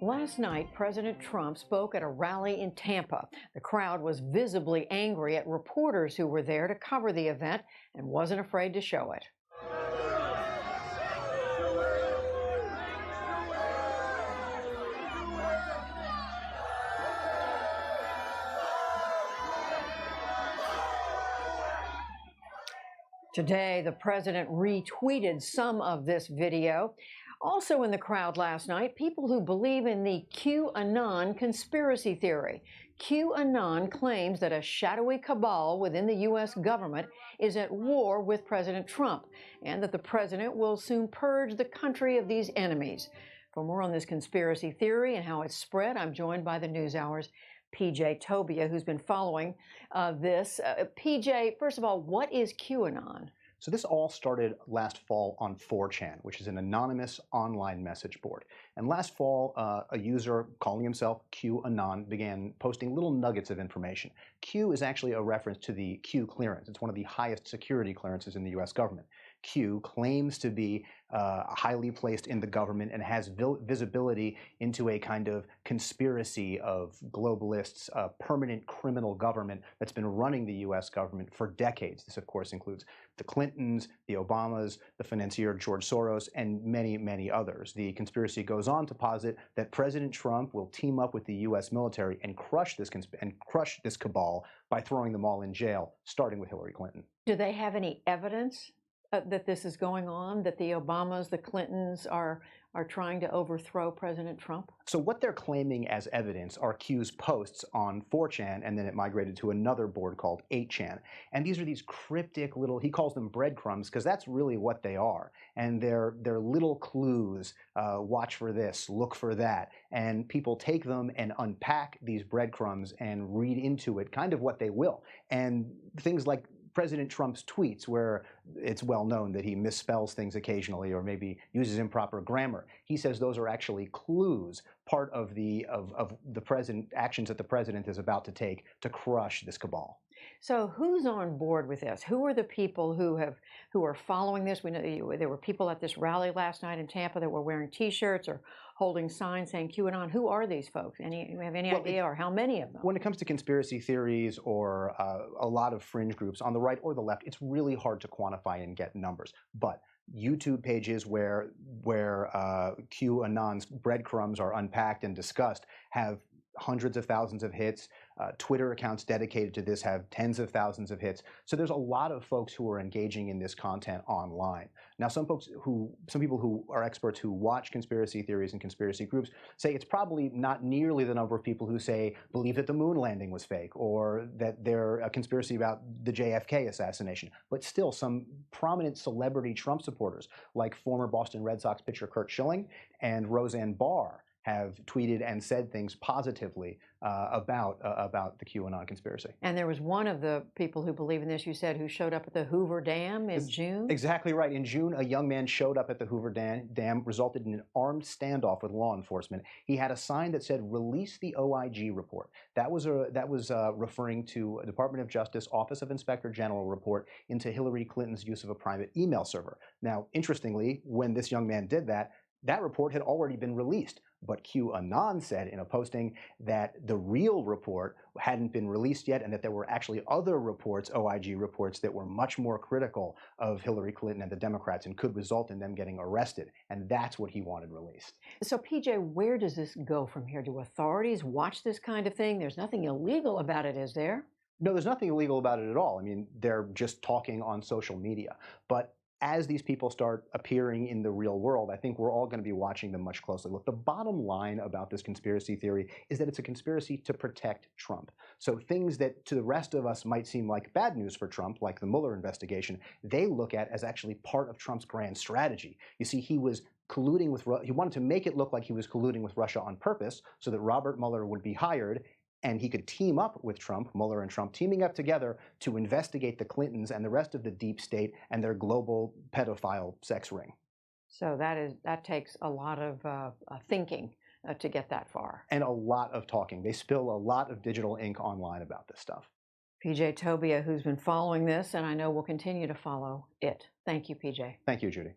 Last night, President Trump spoke at a rally in Tampa. The crowd was visibly angry at reporters who were there to cover the event and wasn't afraid to show it. Today, the president retweeted some of this video. Also in the crowd last night, people who believe in the QAnon conspiracy theory. QAnon claims that a shadowy cabal within the U.S. government is at war with President Trump, and that the president will soon purge the country of these enemies. For more on this conspiracy theory and how it's spread, I'm joined by the NewsHour's PJ Tobia, who's been following this. PJ, first of all, what is QAnon? So this all started last fall on 4chan, which is an anonymous online message board. And last fall, a user calling himself QAnon began posting little nuggets of information. Q is actually a reference to the Q clearance. It's one of the highest security clearances in the U.S. government. Q claims to be highly placed in the government and has visibility into a kind of conspiracy of globalists, a permanent criminal government that's been running the U.S. government for decades. This, of course, includes the Clintons, the Obamas, the financier George Soros, and many, many others. The conspiracy goes on to posit that President Trump will team up with the U.S. military and crush this cabal by throwing them all in jail, starting with Hillary Clinton. Do they have any evidence that this is going on, that the Obamas, the Clintons are trying to overthrow President Trump? So what they're claiming as evidence are Q's posts on 4chan, and then it migrated to another board called 8chan. And these are these cryptic little, he calls them breadcrumbs, because that's really what they are. And they're little clues, watch for this, look for that. And people take them and unpack these breadcrumbs and read into it kind of what they will. And things like President Trump's tweets, where it's well known that he misspells things occasionally or maybe uses improper grammar. He says those are actually clues, part of the president actions that the president is about to take to crush this cabal. So who's on board with this? Who are the people who are following this? We know there were people at this rally last night in Tampa that were wearing T-shirts or holding signs saying QAnon. Who are these folks? Do you have any idea, or how many of them? When it comes to conspiracy theories or a lot of fringe groups on the right or the left, it's really hard to quantify and get numbers. But YouTube pages where QAnon's breadcrumbs are unpacked and discussed have hundreds of thousands of hits. Twitter accounts dedicated to this have tens of thousands of hits. So there's a lot of folks who are engaging in this content online. Now, some people who are experts who watch conspiracy theories and conspiracy groups say it's probably not nearly the number of people who say believe that the moon landing was fake or that they're a conspiracy about the JFK assassination. But still, some prominent celebrity Trump supporters, like former Boston Red Sox pitcher Curt Schilling and Roseanne Barr, have tweeted and said things positively about the QAnon conspiracy. And there was one of the people who believe in this, you said, who showed up at the Hoover Dam in June? Exactly right. In June, a young man showed up at the Hoover Dam, resulted in an armed standoff with law enforcement. He had a sign that said, "Release the OIG report." That was referring to a Department of Justice Office of Inspector General report into Hillary Clinton's use of a private email server. Now, interestingly, when this young man did that, that report had already been released. But QAnon said in a posting that the real report hadn't been released yet and that there were actually other reports, OIG reports, that were much more critical of Hillary Clinton and the Democrats and could result in them getting arrested. And that's what he wanted released. So, PJ, where does this go from here? Do authorities watch this kind of thing? There's nothing illegal about it, is there? No, there's nothing illegal about it at all. I mean, they're just talking on social media. But as these people start appearing in the real world, I think we're all going to be watching them much closely. Look, the bottom line about this conspiracy theory is that it's a conspiracy to protect Trump. So things that to the rest of us might seem like bad news for Trump, like the Mueller investigation, they look at as actually part of Trump's grand strategy. You see, he was colluding with, he wanted to make it look like he was colluding with Russia on purpose so that Robert Mueller would be hired and he could team up with Trump, Mueller and Trump, teaming up together to investigate the Clintons and the rest of the deep state and their global pedophile sex ring. So that takes a lot of thinking to get that far. And a lot of talking. They spill a lot of digital ink online about this stuff. PJ Tobia, who's been following this, and I know will continue to follow it. Thank you, PJ. Thank you, Judy.